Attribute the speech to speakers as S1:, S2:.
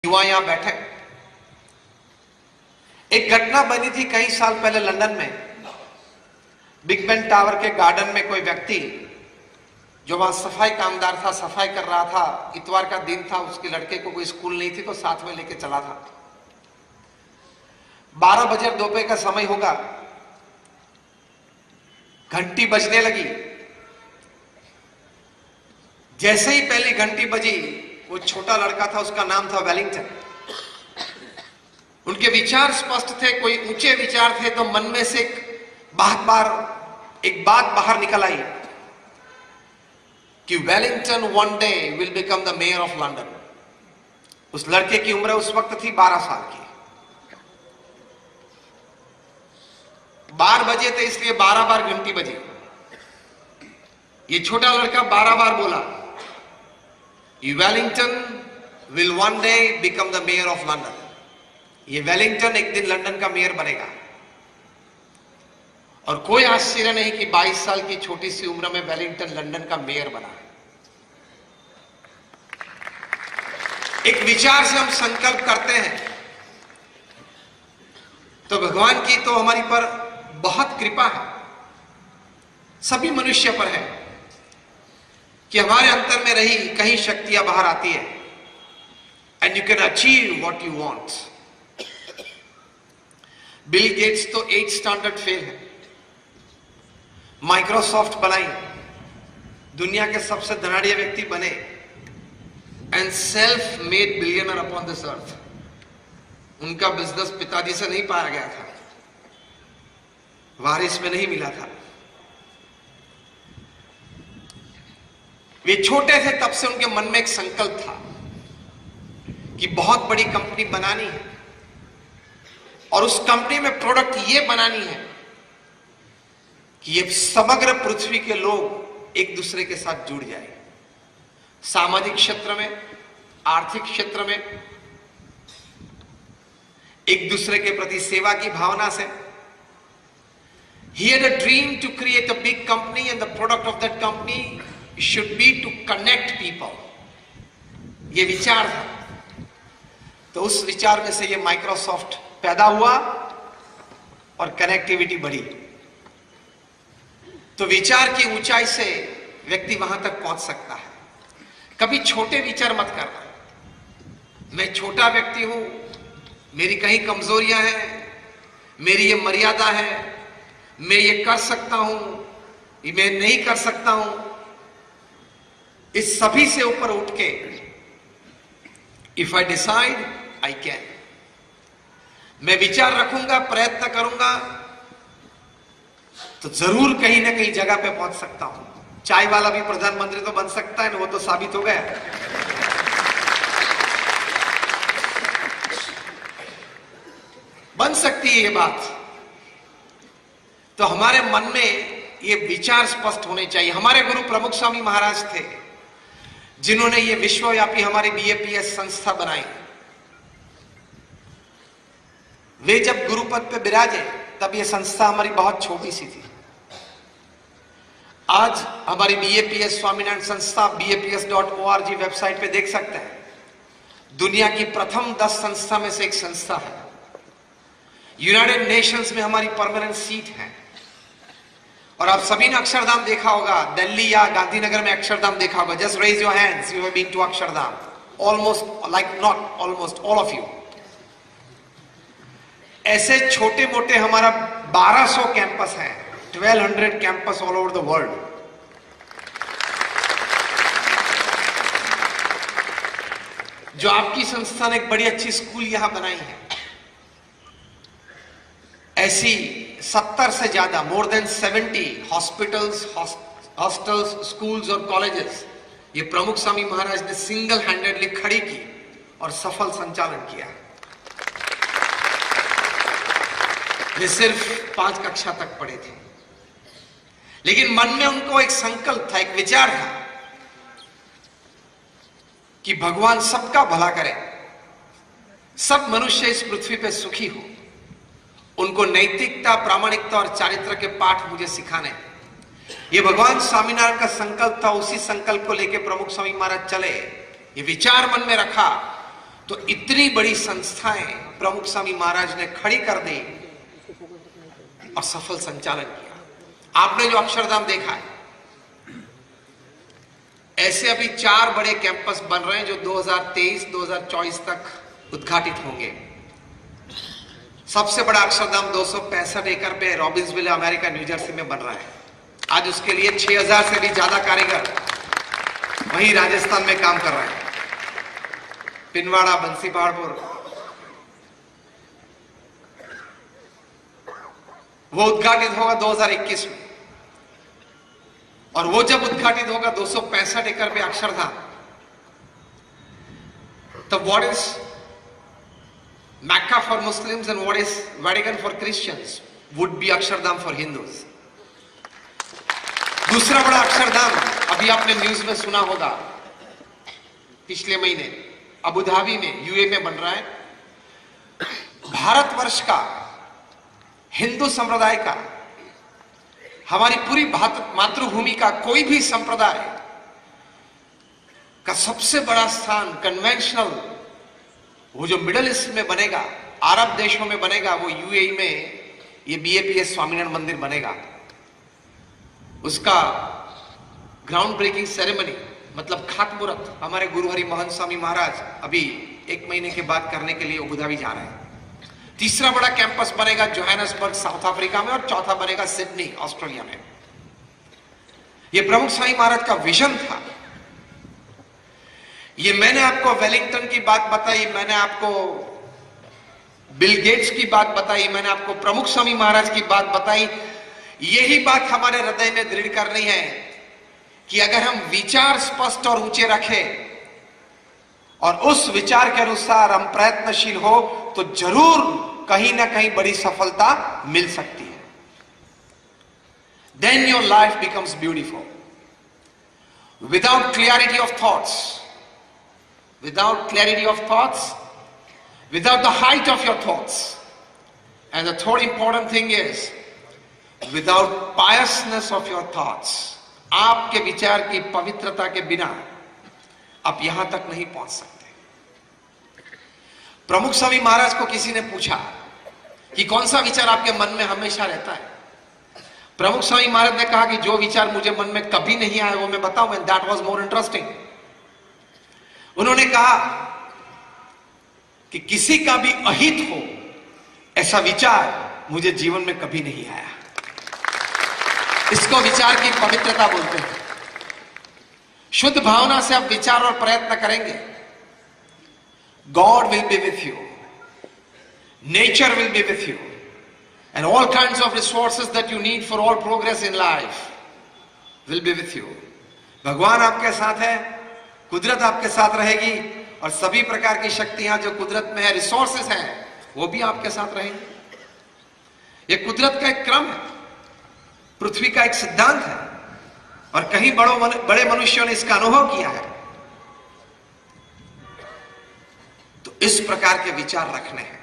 S1: युवा यहां बैठे। एक घटना बनी थी कई साल पहले लंदन में। बिग बेन टावर के गार्डन में कोई व्यक्ति जो वहां सफाई कामदार था, सफाई कर रहा था। इतवार का दिन था, उसके लड़के को कोई स्कूल नहीं थी तो साथ में लेके चला था। 12 बजे दोपहर का समय होगा, घंटी बजने लगी। जैसे ही पहली घंटी बजी, वो छोटा लड़का था, उसका नाम था वेलिंगटन। उनके विचार स्पष्ट थे, कोई ऊंचे विचार थे, तो मन में से एक बात बाहर निकल आई कि Wellington one day will become the mayor of London. उस लड़के की उम्र उस वक्त थी 12 साल की। 12 बजे थे, इसलिए 12 बार घंटी बजी। ये छोटा लड़का 12 बार बोला, Wellington will one day become the mayor of London. ये वेलिंगटन एक दिन लंदन का मेयर बनेगा। और कोई आश्चर्य नहीं कि 22 साल की छोटी सी उम्र में वेलिंगटन लंदन का मेयर बना। एक विचार से हम संकल्प करते हैं तो भगवान की तो हमारी पर बहुत कृपा है, सभी मनुष्य पर है कि हमारे अंतर में रही कहीं शक्तियां बाहर आती है। And you can achieve what you want. Bill Gates तो 8 स्टैंडर्ड फेल है। माइक्रोसॉफ्ट बनाई, दुनिया के सबसे धनाढ़िया व्यक्ति बने, and self made billionaire upon this earth. उनका बिजनेस पिताजी से नहीं पाया गया था, वारिस में नहीं मिला था। वे छोटे थे तब से उनके मन में एक संकल्प था कि बहुत बड़ी कंपनी बनानी है और उस कंपनी में प्रोडक्ट ये बनानी है कि ये समग्र पृथ्वी के लोग एक दूसरे के साथ जुड़ जाए। सामाजिक क्षेत्र में, आर्थिक क्षेत्र में, एक दूसरे के प्रति सेवा की भावना से। He had a dream to create a big company and the product of that company should be to connect people. ये विचार था। तो उस विचार में से ये माइक्रोसॉफ्ट पैदा हुआ और कनेक्टिविटी बढ़ी। तो विचार की ऊंचाई से व्यक्ति वहां तक पहुंच सकता है। कभी छोटे विचार मत करना। मैं छोटा व्यक्ति हूं, मेरी कहीं कमजोरियां हैं, मेरी ये मर्यादा है, मैं ये कर सकता हूं, ये मैं नहीं कर सकता हूं। इस सभी से ऊपर उठ के if I decide I can, मैं विचार रखूंगा, प्रयत्न करूंगा तो जरूर कहीं ना कहीं जगह पे पहुंच सकता हूं। चाय वाला भी प्रधानमंत्री तो बन सकता है ना, वो तो साबित हो गया। बन सकती है ये बात। तो हमारे मन में ये विचार स्पष्ट होने चाहिए। हमारे गुरु प्रमुख स्वामी महाराज थे जिन्होंने ये विश्वव्यापी हमारी बीएपीएस संस्था बनाई। वे जब गुरुपद पे विराजे तब ये संस्था हमारी बहुत छोटी सी थी। आज हमारी बीएपीएस स्वामीनारायण संस्था BAPS.org वेबसाइट पे देख सकते हैं, दुनिया की प्रथम 10 संस्था में से एक संस्था है। यूनाइटेड नेशंस में हमारी परमानेंट सीट है। और आप सभी ने अक्षरधाम देखा होगा, दिल्ली या गांधीनगर में अक्षरधाम देखा होगा। Just raise your hands, you have been to Akshardham. Almost, like not almost, all of you. ऐसे छोटे मोटे हमारा 1200 कैंपस हैं, 1200 campus all over the world. जो आपकी संस्था ने एक बड़ी अच्छी स्कूल यहां बनाई है, ऐसी 70 से ज्यादा, more than 70 hospitals, hostels, schools और कॉलेजेस ये प्रमुख स्वामी महाराज ने सिंगल हैंडेडली खड़ी की और सफल संचालन किया। वे सिर्फ 5 कक्षा तक पढ़े थे, लेकिन मन में उनको एक संकल्प था, एक विचार था कि भगवान सबका भला करे, सब मनुष्य इस पृथ्वी पे सुखी हो। उनको नैतिकता, प्रामाणिकता और चारित्र के पाठ मुझे सिखाने। ये भगवान स्वामीनारायण का संकल्प था। उसी संकल्प को लेकर प्रमुख स्वामी महाराज चले। ये विचार मन में रखा तो इतनी बड़ी संस्थाएं प्रमुख स्वामी महाराज ने खड़ी कर दी और सफल संचालन किया। आपने जो अक्षरधाम देखा है, ऐसे अभी 4 बड़े कैंपस बन रहे हैं जो 2023-2024 तक उद्घाटित होंगे। सबसे बड़ा अक्षरधाम 265 एकड़ पे रॉबिन्सविल, अमेरिका, न्यू जर्सी में बन रहा है। आज उसके लिए 6000 से भी ज्यादा कारीगर वहीं राजस्थान में काम कर रहे हैं। पिनवाड़ा, बंसी पहाड़पुर, वो उद्घाटित होगा 2021 में। और वो जब उद्घाटित होगा 265 एकड़ पे अक्षरधाम, तो what is Mecca for Muslims and what is Vatican for Christians would be Akshardham for Hindus. दूसरा बड़ा अक्षरधाम अभी आपने न्यूज में सुना होगा, पिछले महीने अबू धाबी में, यूए में बन रहा है। भारतवर्ष का, हिंदू संप्रदाय का, हमारी पूरी मातृभूमि का कोई भी संप्रदाय का सबसे बड़ा स्थान कन्वेंशनल, वो जो मिडिल ईस्ट में बनेगा, अरब देशों में बनेगा, वो यूएई में ये बीएपीएस स्वामीनारायण मंदिर बनेगा। उसका ग्राउंड ब्रेकिंग सेरेमनी, मतलब खातमुहूर्त, हमारे गुरु हरि मोहन स्वामी महाराज अभी 1 महीने के बाद करने के लिए अबू धाबी जा रहे हैं। तीसरा बड़ा कैंपस बनेगा जोहान्सबर्ग, साउथ अफ्रीका में, और चौथा बनेगा सिडनी, ऑस्ट्रेलिया में। यह प्रमुख स्वामी महाराज का विजन था। ये मैंने आपको वेलिंगटन की बात बताई, मैंने आपको बिल गेट्स की बात बताई, मैंने आपको प्रमुख स्वामी महाराज की बात बताई। यही बात हमारे हृदय में दृढ़ करनी है कि अगर हम विचार स्पष्ट और ऊंचे रखें और उस विचार के अनुसार हम प्रयत्नशील हो, तो जरूर कहीं ना कहीं बड़ी सफलता मिल सकती है। Then your life becomes beautiful. Without clarity of thoughts, without the height of your thoughts, and the third important thing is without piousness of your thoughts, आपके विचार की पवित्रता के बिना आप यहां तक नहीं पहुंच सकते। प्रमुख स्वामी महाराज को किसी ने पूछा कि कौन सा विचार आपके मन में हमेशा रहता है। प्रमुख स्वामी महाराज ने कहा कि जो विचार मुझे मन में कभी नहीं आया वो मैं बताऊं, and that was more interesting. उन्होंने कहा कि किसी का भी अहित हो ऐसा विचार मुझे जीवन में कभी नहीं आया। इसको विचार की पवित्रता बोलते हैं। शुद्ध भावना से आप विचार और प्रयत्न करेंगे, God will be with you, nature will be with you, and all kinds of resources that you need for all progress in life will be with you. भगवान आपके साथ है, कुदरत आपके साथ रहेगी, और सभी प्रकार की शक्तियां जो कुदरत में है, रिसोर्सेज हैं, वो भी आपके साथ रहेंगी। ये कुदरत का एक क्रम है, पृथ्वी का एक सिद्धांत है, और कहीं बड़े मनुष्यों ने इसका अनुभव किया है। तो इस प्रकार के विचार रखने हैं।